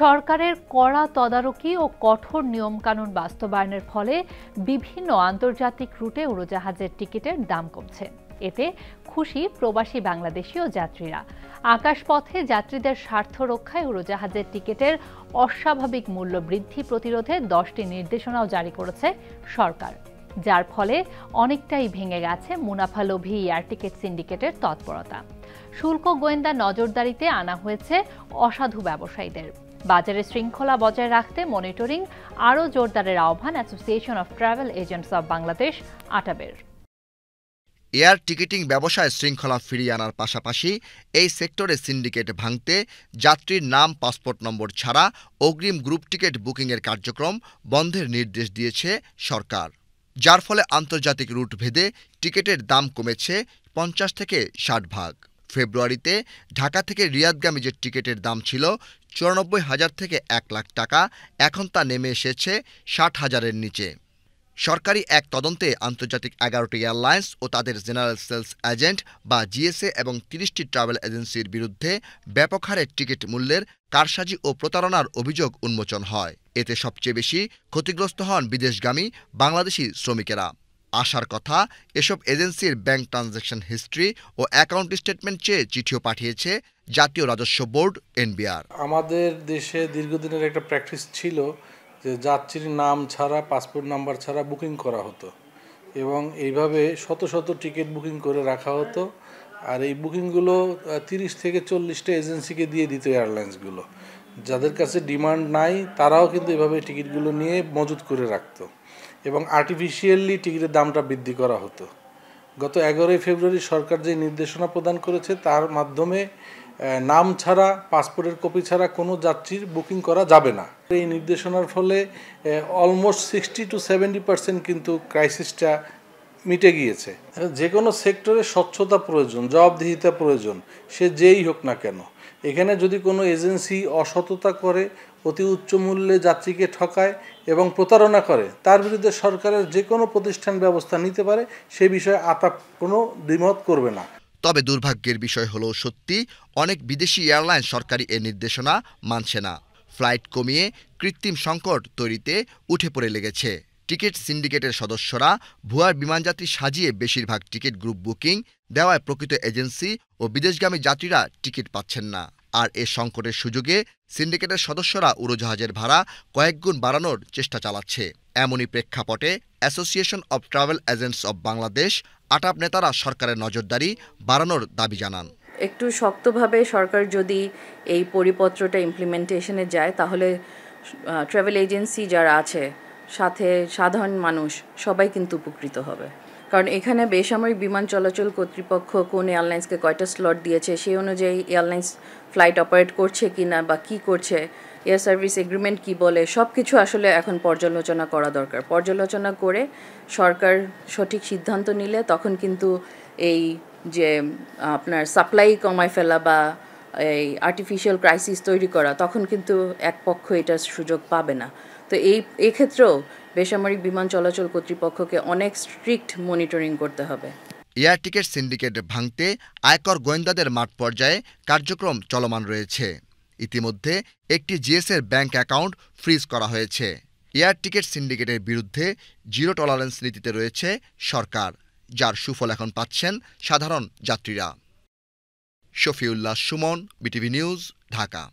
সরকারের কড়া তদারকি ও কঠোর নিয়মকানুন বাস্তবায়নের ফলে বিভিন্ন আন্তর্জাতিক রুটে উড়োজাহাজের টিকিটের দাম কমছে। এতে খুশি প্রবাসী বাংলাদেশি ও যাত্রীরা। আকাশপথে যাত্রীদের স্বার্থ রক্ষায় উড়োজাহাজের টিকিটের অস্বাভাবিক মূল্য বৃদ্ধি প্রতিরোধে 10টি নির্দেশনাও জারি করেছে সরকার, যার ফলে অনেকটাই ভেঙে গেছে মুনাফালোভী এয়ার টিকিট সিন্ডিকেটের তৎপরতা। শুল্ক গোয়েন্দা নজরদারিতে আনা হয়েছে অসাধু ব্যবসায়ীদের। বাজারে শৃঙ্খলা বজায় রাখতে মনিটরিং আরও জোরদারের আহ্বান association of travel agents of Bangladesh আটাবের। এয়ার টিকিটিং ব্যবসায় শৃঙ্খলা ফিরিয়ে আনার পাশাপাশি এই সেক্টরে সিন্ডিকেট ভাঙতে যাত্রীর নাম, পাসপোর্ট নম্বর ছাড়া অগ্রিম গ্রুপ টিকিট বুকিংয়ের কার্যক্রম বন্ধের নির্দেশ দিয়েছে সরকার, যার ফলে আন্তর্জাতিক রুট ভেদে টিকিটের দাম কমেছে 50 থেকে 60 ভাগ। ফেব্রুয়ারিতে ঢাকা থেকে রিয়াদগামী যে টিকিটের দাম ছিল 94,000 থেকে 1 লাখ টাকা, এখন তা নেমে এসেছে 60,000-এর নিচে। সরকারি এক তদন্তে আন্তর্জাতিক 11টি এয়ারলাইন্স ও তাদের জেনারেল সেলস এজেন্ট বা জিএসএ এবং 30টি ট্রাভেল এজেন্সির বিরুদ্ধে ব্যাপক হারে টিকিট মূল্যের কারসাজি ও প্রতারণার অভিযোগ উন্মোচন হয়। এতে সবচেয়ে বেশি ক্ষতিগ্রস্ত হন বিদেশগামী বাংলাদেশি শ্রমিকেরা। আশার কথা, এসব এজেন্সির bank transaction history O account statement চেয়ে চিঠিও পাঠিয়েছে জাতীয় রাজস্ব বোর্ড এনবিআর। আমাদের দেশে দীর্ঘদিনের একটা প্র্যাকটিস ছিল যে যাত্রীর নাম ছাড়া, পাসপোর্ট নাম্বার ছাড়া বুকিং করা হতো এবং এইভাবে শত শত টিকিট বুকিং করে রাখা হতো। আর এই বুকিংগুলো 30 থেকে 40টা এজেন্সিকে দিয়ে দিত এয়ারলাইন্সগুলো। যাদের কাছে ডিমান্ড নাই তারাও কিন্তু এভাবে টিকিটগুলো নিয়ে মজুত করে রাখতো এবং আর্টিফিশিয়ালি টিকিটের দামটা বৃদ্ধি করা হতো। গত 11 ফেব্রুয়ারি সরকার যে নির্দেশনা প্রদান করেছে তার মাধ্যমে নাম ছাড়া, পাসপোর্টের কপি ছাড়া কোনো যাত্রীর বুকিং করা যাবে না। এই নির্দেশনার ফলে অলমোস্ট 60 to 70% কিন্তু ক্রাইসিসটা মিটে গিয়েছে। যে কোনো সেক্টরে স্বচ্ছতা প্রয়োজন, জবাবদিহিতা প্রয়োজন, সে যেই হোক না কেন। এখানে যদি কোনো এজেন্সি অসততা করে, অতি উচ্চ মূল্যে যাত্রীকে ঠকায় এবং প্রতারণা করে, তার বিরুদ্ধে সরকারের যে কোনো প্রতিষ্ঠান ব্যবস্থা নিতে পারে, সে বিষয়ে আতাপ কোনো দ্বিমত করবে না। তবে দুর্ভাগ্যের বিষয় হলো সত্যি, অনেক বিদেশি এয়ারলাইন সরকারি এ নির্দেশনা মানছে না। ফ্লাইট কমিয়ে কৃত্রিম সংকট তৈরিতে উঠে পড়ে লেগেছে। টিকিট সিন্ডিকেটের সদস্যরা ভুয়া বিমানযাত্রী সাজিয়ে বেশিরভাগ টিকিট গ্রুপ বুকিং দেওয়ায় প্রকৃত এজেন্সি ও বিদেশগামী যাত্রীরা টিকিট পাচ্ছেন না। আর এ সংকটের সুযোগে সিন্ডিকেটের সদস্যরা উড়োজাহাজের ভাড়া কয়েক গুণ বাড়ানোর চেষ্টা চালাচ্ছে। এমনই প্রেক্ষাপটে association of travel agents of Bangladesh ATAB নেতারা সরকারের নজরদারি বাড়ানোর দাবি জানান। একটু শক্তভাবে সরকার যদি এই পরিপত্রটা ইমপ্লিমেন্টেশনে যায়, তাহলে ট্রাভেল এজেন্সি যারা আছে, সাথে সাধারণ মানুষ সবাই কিন্তু উপকৃত হবে। কারণ এখানে বেসামরিক বিমান চলাচল কর্তৃপক্ষ কোন এয়ারলাইন্সকে কয়টা স্লট দিয়েছে, সেই অনুযায়ী এয়ারলাইন্স ফ্লাইট অপারেট করছে কি না বা কী করছে, এয়ার সার্ভিস এগ্রিমেন্ট কি বলে, সব কিছু আসলে এখন পর্যালোচনা করা দরকার। পর্যালোচনা করে সরকার সঠিক সিদ্ধান্ত নিলে তখন কিন্তু এই যে আপনার সাপ্লাই কমায় ফেলা বা এই আর্টিফিশিয়াল ক্রাইসিস তৈরি করা, তখন কিন্তু এক পক্ষ এটার সুযোগ পাবে না। তো এই ক্ষেত্রেও বেসামরিক বিমান চলাচল কর্তৃপক্ষকে অনেক স্ট্রিক্ট মনিটরিং করতে হবে। এয়ার টিকিট সিন্ডিকেট ভাঙতে আয়কর গোয়েন্দাদের মাঠ পর্যায়ে কার্যক্রম চলমান রয়েছে। ইতিমধ্যে একটি জিএসের ব্যাংক অ্যাকাউন্ট ফ্রিজ করা হয়েছে। এয়ার টিকিট সিন্ডিকেটের বিরুদ্ধে জিরো টলারেন্স নীতিতে রয়েছে সরকার, যার সুফল এখন পাচ্ছেন সাধারণ যাত্রীরা। Shafiullah Suman, BTV news, Dhaka.